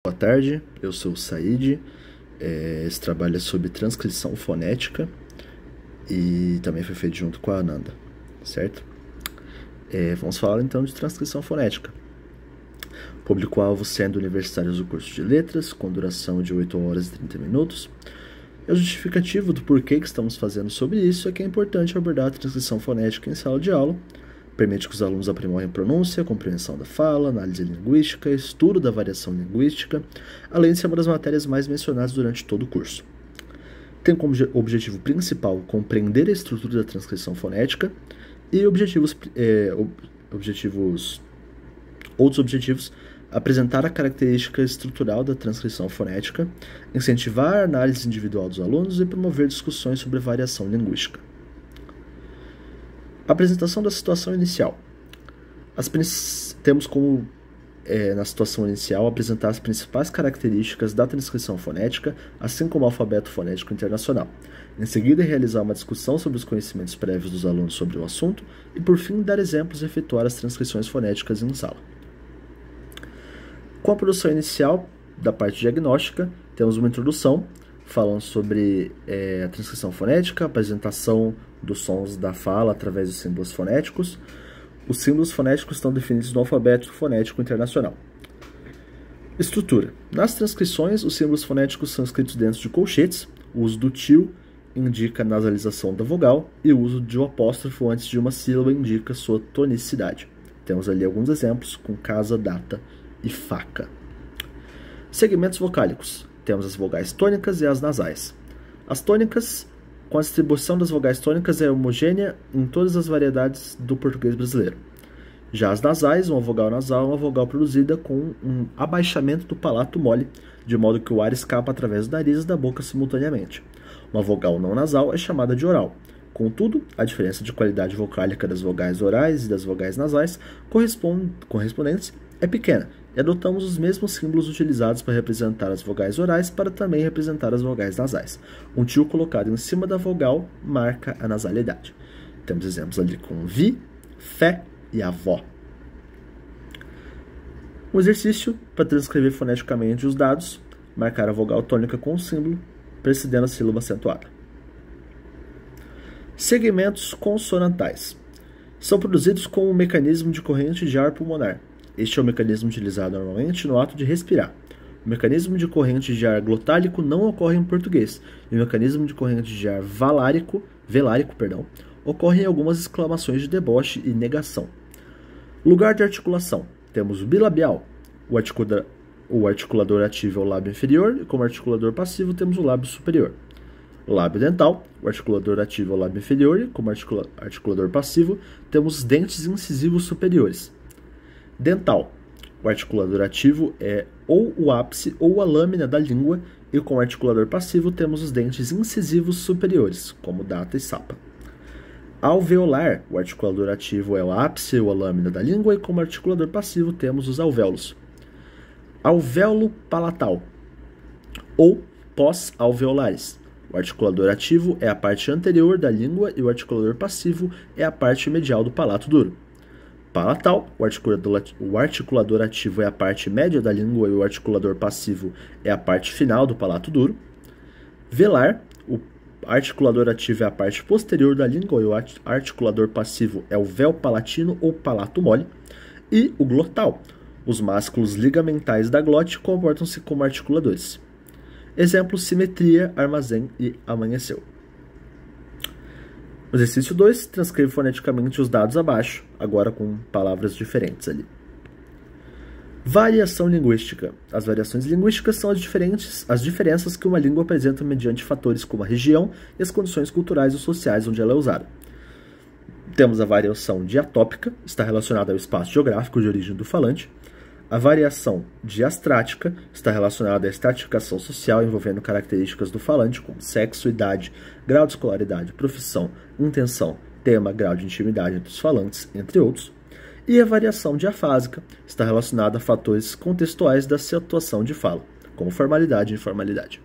Boa tarde, eu sou o Said. Esse trabalho é sobre transcrição fonética e também foi feito junto com a Ananda, certo? Vamos falar então de transcrição fonética. Público-alvo sendo universitários do curso de letras, com duração de 8 horas e 30 minutos. E o justificativo do porquê que estamos fazendo sobre isso é que é importante abordar a transcrição fonética em sala de aula. Permite que os alunos aprimorem pronúncia, compreensão da fala, análise linguística, estudo da variação linguística, além de ser uma das matérias mais mencionadas durante todo o curso. Tem como objetivo principal compreender a estrutura da transcrição fonética e outros objetivos, apresentar a característica estrutural da transcrição fonética, incentivar a análise individual dos alunos e promover discussões sobre variação linguística. Apresentação da situação inicial. Temos como, na situação inicial, apresentar as principais características da transcrição fonética, assim como o alfabeto fonético internacional. Em seguida, realizar uma discussão sobre os conhecimentos prévios dos alunos sobre o assunto e, por fim, dar exemplos e efetuar as transcrições fonéticas em sala. Com a produção inicial da parte diagnóstica, temos uma introdução falando sobre a transcrição fonética, a apresentação dos sons da fala através dos símbolos fonéticos. Os símbolos fonéticos estão definidos no alfabeto fonético internacional. Estrutura. Nas transcrições, os símbolos fonéticos são escritos dentro de colchetes. O uso do tio indica a nasalização da vogal e o uso de um apóstrofo antes de uma sílaba indica sua tonicidade. Temos ali alguns exemplos com casa, data e faca. Segmentos vocálicos. Temos as vogais tônicas e as nasais. As tônicas, com a distribuição das vogais tônicas, é homogênea em todas as variedades do português brasileiro. Já as nasais, uma vogal nasal é uma vogal produzida com um abaixamento do palato mole, de modo que o ar escapa através do nariz e da boca simultaneamente. Uma vogal não nasal é chamada de oral. Contudo, a diferença de qualidade vocálica das vogais orais e das vogais nasais correspondentes é pequena, e adotamos os mesmos símbolos utilizados para representar as vogais orais para também representar as vogais nasais. Um tio colocado em cima da vogal marca a nasalidade. Temos exemplos ali com vi, fé e avó. Um exercício para transcrever foneticamente os dados: marcar a vogal tônica com o símbolo, precedendo a sílaba acentuada. Segmentos consonantais. São produzidos com um mecanismo de corrente de ar pulmonar. Este é o mecanismo utilizado normalmente no ato de respirar. O mecanismo de corrente de ar glotálico não ocorre em português, e o mecanismo de corrente de ar velárico, ocorre em algumas exclamações de deboche e negação. Lugar de articulação. Temos o bilabial. O articulador ativo é o lábio inferior, e como articulador passivo temos o lábio superior. O lábio dental. O articulador ativo é o lábio inferior, e como articulador passivo temos os dentes incisivos superiores. Dental. O articulador ativo é ou o ápice ou a lâmina da língua, e com o articulador passivo temos os dentes incisivos superiores, como data e sapa. Alveolar. O articulador ativo é o ápice ou a lâmina da língua, e como articulador passivo temos os alvéolos. Alvéolo palatal ou pós-alveolares. O articulador ativo é a parte anterior da língua e o articulador passivo é a parte medial do palato duro. Palatal. O articulador ativo é a parte média da língua e o articulador passivo é a parte final do palato duro. Velar. O articulador ativo é a parte posterior da língua e o articulador passivo é o véu palatino ou palato mole. E o glotal. Os másculos ligamentais da glote comportam-se como articuladores. Exemplos: simetria, armazém e amanheceu. Exercício 2. Transcreve foneticamente os dados abaixo, agora com palavras diferentes ali. Variação linguística. As variações linguísticas são as diferenças que uma língua apresenta mediante fatores como a região e as condições culturais ou sociais onde ela é usada. Temos a variação diatópica, está relacionada ao espaço geográfico de origem do falante. A variação diastrática está relacionada à estratificação social envolvendo características do falante, como sexo, idade, grau de escolaridade, profissão, intenção, tema, grau de intimidade entre os falantes, entre outros. E a variação diafásica está relacionada a fatores contextuais da situação de fala, como formalidade e informalidade.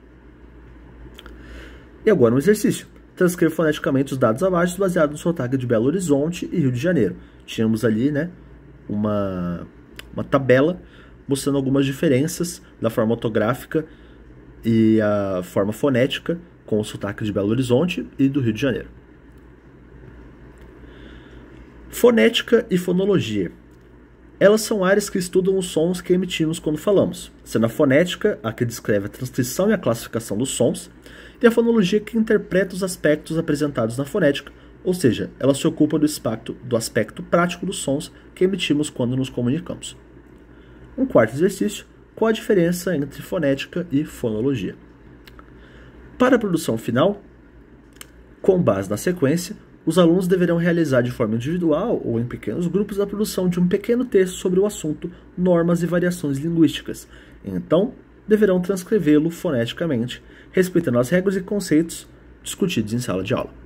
E agora um exercício. Transcreva foneticamente os dados abaixo baseado no sotaque de Belo Horizonte e Rio de Janeiro. Tínhamos ali, uma tabela mostrando algumas diferenças da forma ortográfica e a forma fonética com o sotaque de Belo Horizonte e do Rio de Janeiro. Fonética e fonologia. Elas são áreas que estudam os sons que emitimos quando falamos, sendo a fonética a que descreve a transcrição e a classificação dos sons, e a fonologia que interpreta os aspectos apresentados na fonética, ou seja, ela se ocupa do aspecto prático dos sons que emitimos quando nos comunicamos. Um quarto exercício: qual a diferença entre fonética e fonologia? Para a produção final, com base na sequência, os alunos deverão realizar de forma individual ou em pequenos grupos a produção de um pequeno texto sobre o assunto normas e variações linguísticas. Então, deverão transcrevê-lo foneticamente, respeitando as regras e conceitos discutidos em sala de aula.